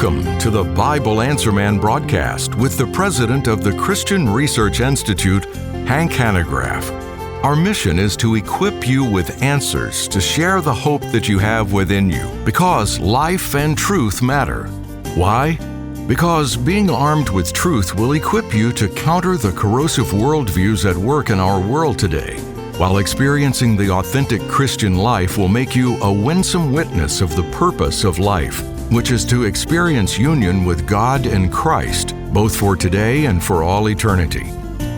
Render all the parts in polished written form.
Welcome to the Bible Answer Man broadcast with the president of the Christian Research Institute, Hank Hanegraaff. Our mission is to equip you with answers to share the hope that you have within you, because life and truth matter. Why? Because being armed with truth will equip you to counter the corrosive worldviews at work in our world today, while experiencing the authentic Christian life will make you a winsome witness of the purpose of life, which is to experience union with God and Christ, both for today and for all eternity.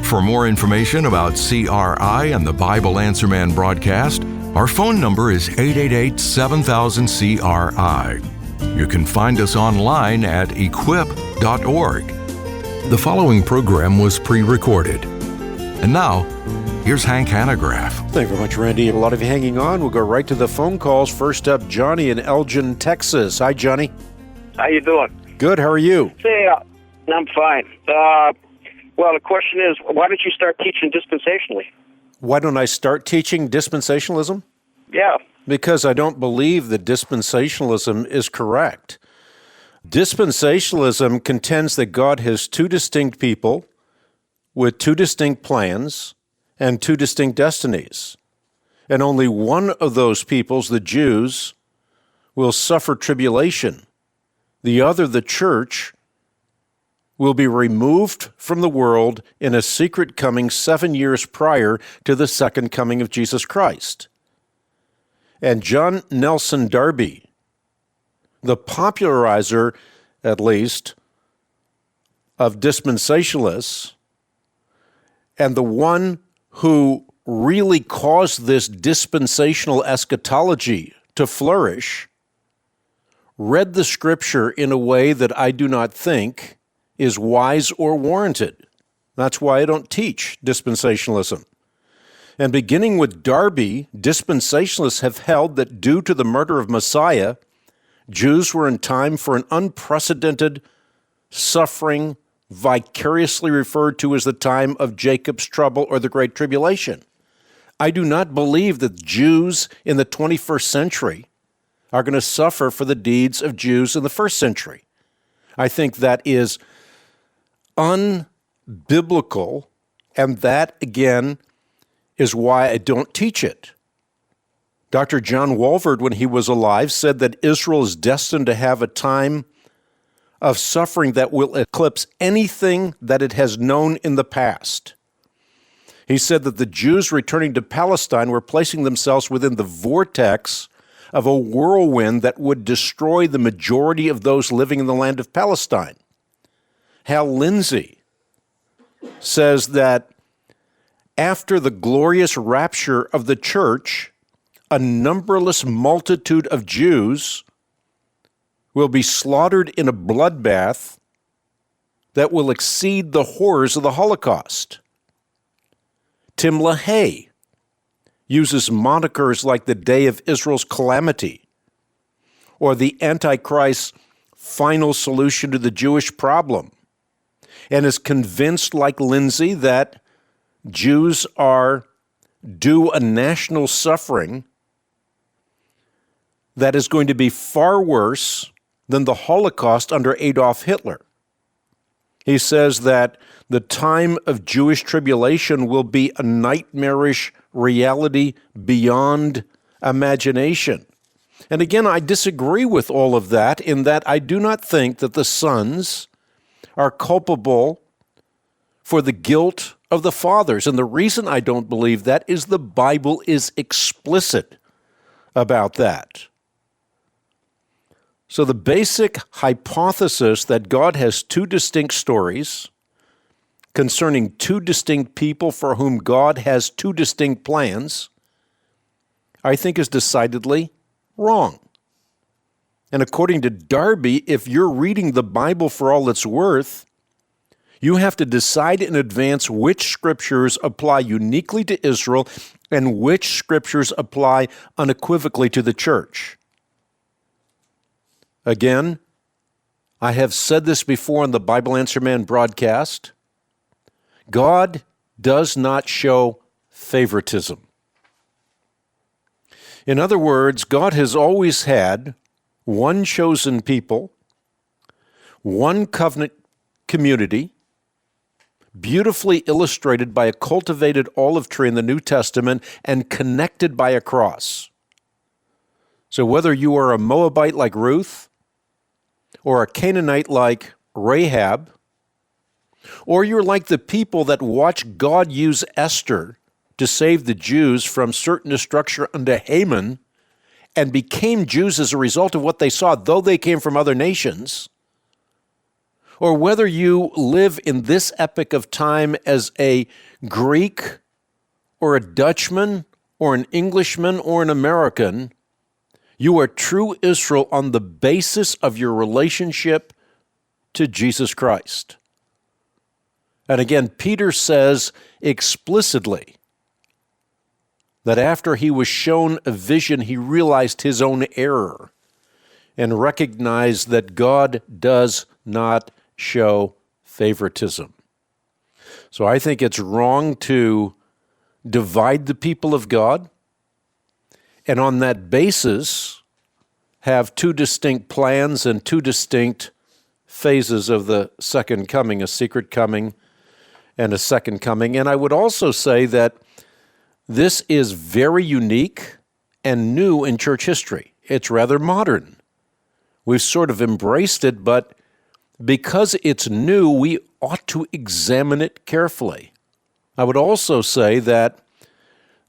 For more information about CRI and the Bible Answer Man broadcast, our phone number is 888-7000-CRI. You can find us online at equip.org. The following program was pre-recorded. And now, here's Hank Hanegraaff. Thank you very much, Randy. A lot of you hanging on. We'll go right to the phone calls. First up, Johnny in Elgin, Texas. Hi, Johnny. How you doing? Good. How are you? Say, I'm fine. Well, the question is, why don't you start teaching dispensationally? Why don't I start teaching dispensationalism? Yeah. Because I don't believe that dispensationalism is correct. Dispensationalism contends that God has two distinct people with two distinct plans and two distinct destinies. And only one of those peoples, the Jews, will suffer tribulation. The other, the church, will be removed from the world in a secret coming 7 years prior to the second coming of Jesus Christ. And John Nelson Darby, the popularizer, at least, of dispensationalists, and the one who really caused this dispensational eschatology to flourish, read the scripture in a way that I do not think is wise or warranted. That's why I don't teach dispensationalism. And beginning with Darby, dispensationalists have held that due to the murder of Messiah, Jews were in time for an unprecedented suffering, vicariously referred to as the time of Jacob's trouble or the Great Tribulation. I do not believe that Jews in the 21st century are going to suffer for the deeds of Jews in the first century. I think that is unbiblical, and that, again, is why I don't teach it. Dr. John Walvoord, when he was alive, said that Israel is destined to have a time of suffering that will eclipse anything that it has known in the past. He said that the Jews returning to Palestine were placing themselves within the vortex of a whirlwind that would destroy the majority of those living in the land of Palestine. Hal Lindsey says that after the glorious rapture of the church, a numberless multitude of Jews will be slaughtered in a bloodbath that will exceed the horrors of the Holocaust. Tim LaHaye uses monikers like the Day of Israel's Calamity or the Antichrist's final solution to the Jewish problem, and is convinced, like Lindsay, that Jews are due a national suffering that is going to be far worse than the Holocaust under Adolf Hitler. He says that the time of Jewish tribulation will be a nightmarish reality beyond imagination. And again, I disagree with all of that in that I do not think that the sons are culpable for the guilt of the fathers. And the reason I don't believe that is the Bible is explicit about that. So the basic hypothesis that God has two distinct stories concerning two distinct people for whom God has two distinct plans, I think is decidedly wrong. And according to Darby, if you're reading the Bible for all it's worth, you have to decide in advance which scriptures apply uniquely to Israel and which scriptures apply unequivocally to the church. Again, I have said this before on the Bible Answer Man broadcast. God does not show favoritism. In other words, God has always had one chosen people one covenant community, beautifully illustrated by a cultivated olive tree in the New Testament and connected by a cross. So whether you are a Moabite like Ruth, or a Canaanite like Rahab, or you're like the people that watched God use Esther to save the Jews from certain destruction under Haman and became Jews as a result of what they saw, though they came from other nations, or whether you live in this epoch of time as a Greek or a Dutchman or an Englishman or an American, you are true Israel on the basis of your relationship to Jesus Christ. And again, Peter says explicitly that after he was shown a vision, he realized his own error and recognized that God does not show favoritism. So I think it's wrong to divide the people of God, and on that basis have two distinct plans and two distinct phases of the second coming, a secret coming and a second coming. And I would also say that this is very unique and new in church history. It's rather modern. We've sort of embraced it, but because it's new, we ought to examine it carefully. I would also say that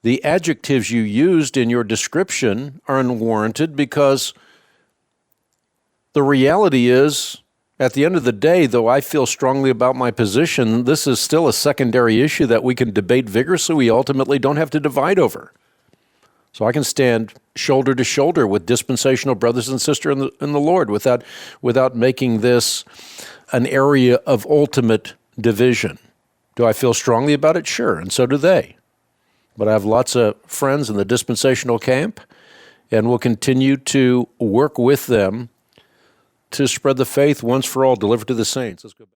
the adjectives you used in your description are unwarranted because the reality is, at the end of the day, though I feel strongly about my position, this is still a secondary issue that we can debate vigorously. We ultimately don't have to divide over. So I can stand shoulder to shoulder with dispensational brothers and sisters in the Lord without making this an area of ultimate division. Do I feel strongly about it? Sure, and so do they. But I have lots of friends in the dispensational camp, and we'll continue to work with them to spread the faith once for all, delivered to the saints. Let's go back.